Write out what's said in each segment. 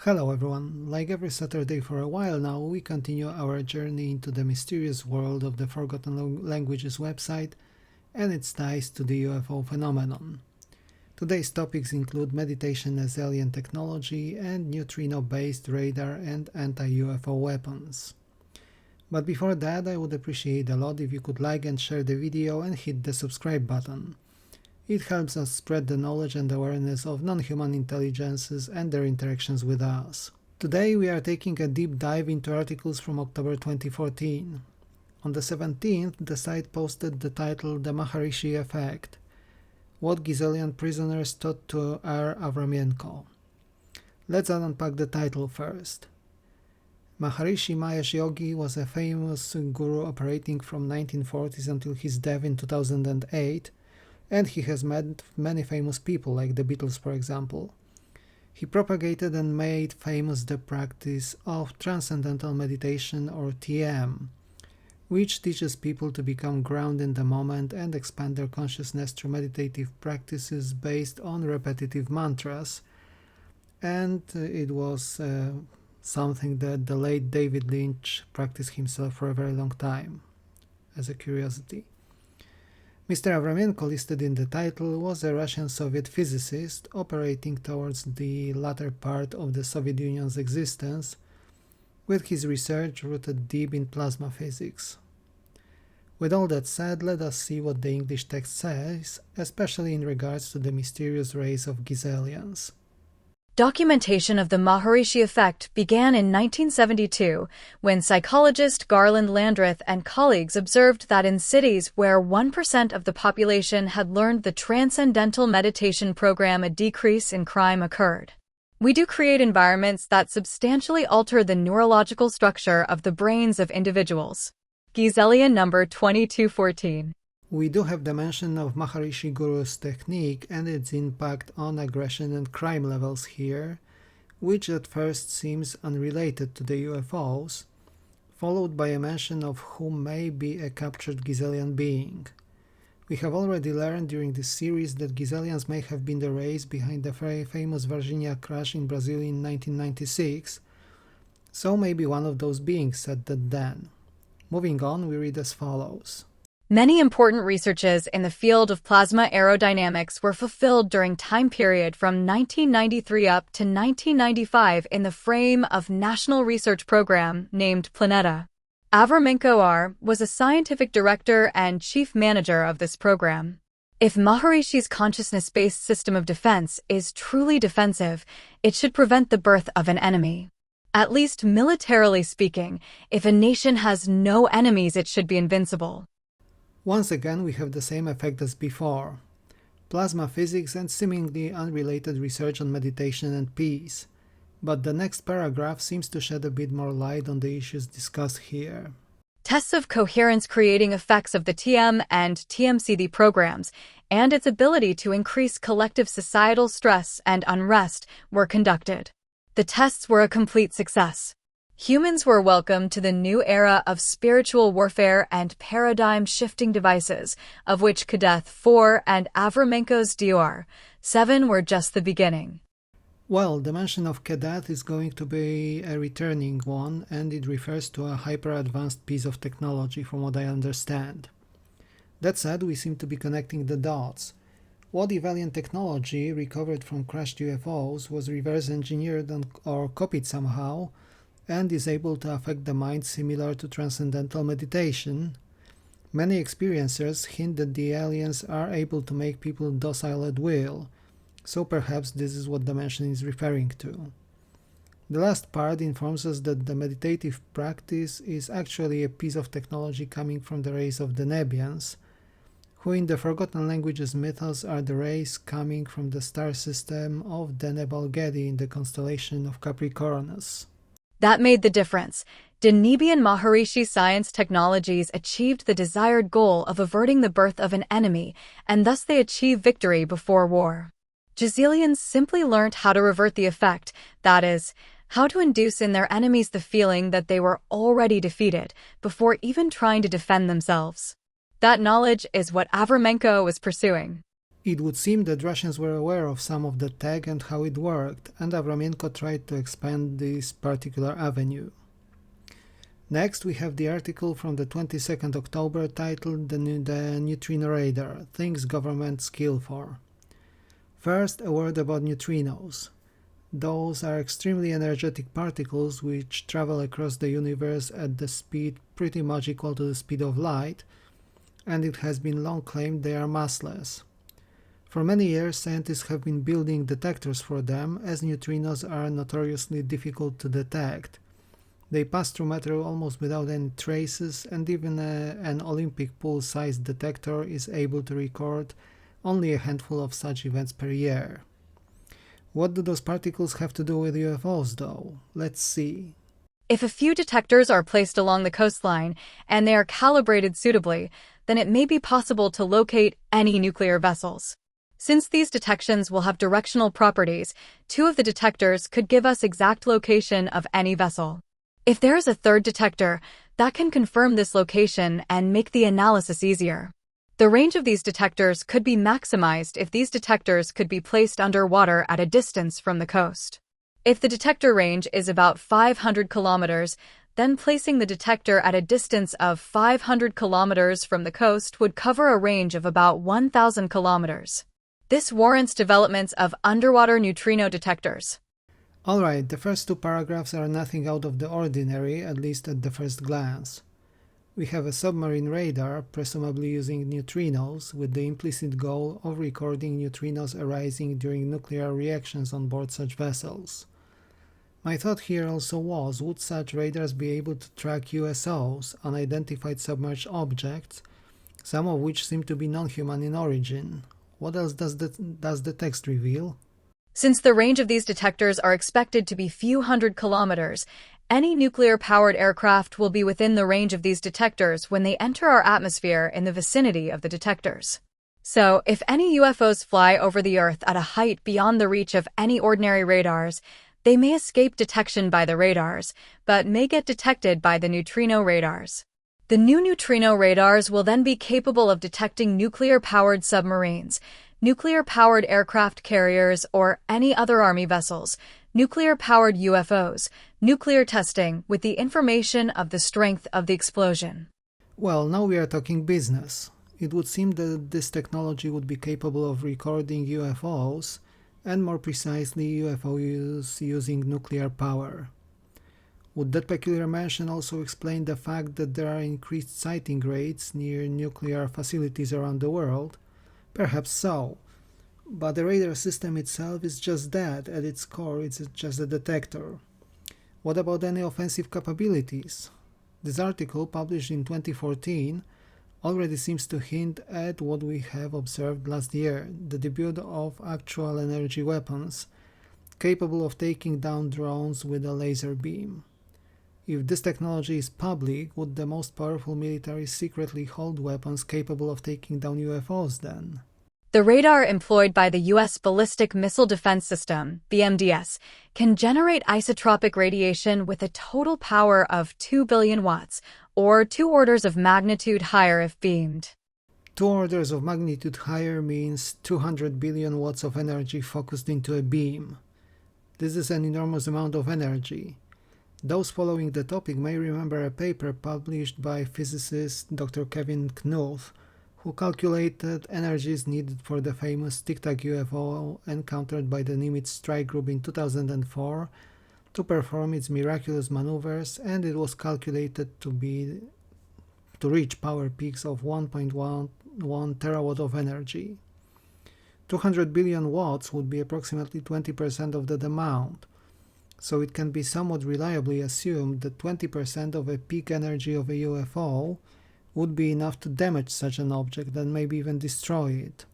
Hello everyone, like every Saturday for a while now, we continue our journey into the mysterious world of the Forgotten Languages website and its ties to the UFO phenomenon. Today's topics include meditation as alien technology and neutrino-based radar and anti-UFO weapons. But before that, I would appreciate a lot if you could like and share the video and hit the subscribe button. It helps us spread the knowledge and awareness of non-human intelligences and their interactions with us. Today we are taking a deep dive into articles from October 2014. On the 17th, the site posted the title The Maharishi Effect: What Gizelian Prisoners Taught to R. Avramenko. Let's unpack the title first. Maharishi Mahesh Yogi was a famous guru operating from 1940s until his death in 2008, and he has met many famous people, like the Beatles for example. He propagated and made famous the practice of Transcendental Meditation, or TM, which teaches people to become grounded in the moment and expand their consciousness through meditative practices based on repetitive mantras. And it was something that the late David Lynch practiced himself for a very long time, as a curiosity. Mr. Avramenko, listed in the title, was a Russian-Soviet physicist operating towards the latter part of the Soviet Union's existence, with his research rooted deep in plasma physics. With all that said, let us see what the English text says, especially in regards to the mysterious race of Gizelians. Documentation of the Maharishi effect began in 1972 when psychologist Garland Landreth and colleagues observed that in cities where 1% of the population had learned the Transcendental Meditation program, a decrease in crime occurred. We do create environments that substantially alter the neurological structure of the brains of individuals. Gizelian number 2214. We do have the mention of Maharishi Guru's technique and its impact on aggression and crime levels here, which at first seems unrelated to the UFOs, followed by a mention of who may be a captured Gizelian being. We have already learned during this series that Gizelians may have been the race behind the very famous Virginia crash in Brazil in 1996, so maybe one of those beings said that then. Moving on, we read as follows. Many important researches in the field of plasma aerodynamics were fulfilled during time period from 1993 up to 1995 in the frame of National Research Program named Planeta. Avramenko R. was a scientific director and chief manager of this program. If Maharishi's consciousness-based system of defense is truly defensive, it should prevent the birth of an enemy. At least militarily speaking, if a nation has no enemies, it should be invincible. Once again, we have the same effect as before. Plasma physics and seemingly unrelated research on meditation and peace. But the next paragraph seems to shed a bit more light on the issues discussed here. Tests of coherence creating effects of the TM and TMCD programs and its ability to increase collective societal stress and unrest were conducted. The tests were a complete success. Humans were welcomed to the new era of spiritual warfare and paradigm-shifting devices, of which Kadeth 4 and Avramenko's Dior 7 were just the beginning. Well, the mention of Kadeth is going to be a returning one, and it refers to a hyper-advanced piece of technology from what I understand. That said, we seem to be connecting the dots. What if alien technology recovered from crashed UFOs was reverse-engineered or copied somehow, and is able to affect the mind similar to transcendental meditation? Many experiencers hint that the aliens are able to make people docile at will, so perhaps this is what the mention is referring to. The last part informs us that the meditative practice is actually a piece of technology coming from the race of the Nebians, who in the Forgotten Languages mythos are the race coming from the star system of Deneb-Algedi in the constellation of Capricornus. That made the difference. Nebian Maharishi science technologies achieved the desired goal of averting the birth of an enemy, and thus they achieve victory before war. Gizelians simply learnt how to revert the effect, that is, how to induce in their enemies the feeling that they were already defeated before even trying to defend themselves. That knowledge is what Avramenko was pursuing. It would seem that Russians were aware of some of the tech and how it worked, and Avramenko tried to expand this particular avenue. Next, we have the article from the 22nd October titled The Neutrino Radar, Things Governments Kill For. First, a word about neutrinos. Those are extremely energetic particles which travel across the universe at the speed pretty much equal to the speed of light, and it has been long claimed they are massless. For many years, scientists have been building detectors for them, as neutrinos are notoriously difficult to detect. They pass through matter almost without any traces, and even an Olympic pool-sized detector is able to record only a handful of such events per year. What do those particles have to do with UFOs, though? Let's see. If a few detectors are placed along the coastline and they are calibrated suitably, then it may be possible to locate any nuclear vessels. Since these detections will have directional properties, 2 of the detectors could give us exact location of any vessel. If there is a third detector, that can confirm this location and make the analysis easier. The range of these detectors could be maximized if these detectors could be placed underwater at a distance from the coast. If the detector range is about 500 kilometers, then placing the detector at a distance of 500 kilometers from the coast would cover a range of about 1,000 kilometers. This warrants developments of underwater neutrino detectors. Alright, the first 2 paragraphs are nothing out of the ordinary, at least at the first glance. We have a submarine radar, presumably using neutrinos, with the implicit goal of recording neutrinos arising during nuclear reactions on board such vessels. My thought here also was, would such radars be able to track USOs, unidentified submerged objects, some of which seem to be non-human in origin? What else does the text reveal? Since the range of these detectors are expected to be few hundred kilometers, any nuclear-powered aircraft will be within the range of these detectors when they enter our atmosphere in the vicinity of the detectors. So, if any UFOs fly over the Earth at a height beyond the reach of any ordinary radars, they may escape detection by the radars, but may get detected by the neutrino radars. The new neutrino radars will then be capable of detecting nuclear-powered submarines, nuclear-powered aircraft carriers or any other Army vessels, nuclear-powered UFOs, nuclear testing with the information of the strength of the explosion. Well, now we are talking business. It would seem that this technology would be capable of recording UFOs, and more precisely UFOs using nuclear power. Would that peculiar mention also explain the fact that there are increased sighting rates near nuclear facilities around the world? Perhaps so. But the radar system itself is just that. At its core, it's just a detector. What about any offensive capabilities? This article, published in 2014, already seems to hint at what we have observed last year, the debut of actual energy weapons, capable of taking down drones with a laser beam. If this technology is public, would the most powerful militaries secretly hold weapons capable of taking down UFOs then? The radar employed by the U.S. Ballistic Missile Defense System, BMDS, can generate isotropic radiation with a total power of 2 billion watts, or 2 orders of magnitude higher if beamed. 2 orders of magnitude higher means 200 billion watts of energy focused into a beam. This is an enormous amount of energy. Those following the topic may remember a paper published by physicist Dr. Kevin Knuth, who calculated energies needed for the famous Tic Tac UFO encountered by the Nimitz strike group in 2004 to perform its miraculous maneuvers, and it was calculated to reach power peaks of 1.11 terawatt of energy. 200 billion watts would be approximately 20% of that amount, so it can be somewhat reliably assumed that 20% of a peak energy of a UFO would be enough to damage such an object and maybe even destroy it.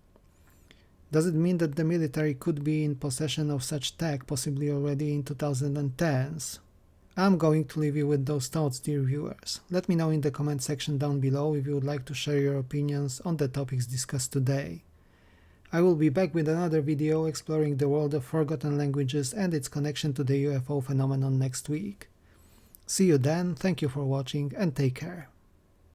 Does it mean that the military could be in possession of such tech possibly already in 2010s? I'm going to leave you with those thoughts, dear viewers. Let me know in the comment section down below if you would like to share your opinions on the topics discussed today. I will be back with another video exploring the world of forgotten languages and its connection to the UFO phenomenon next week. See you then, thank you for watching and take care.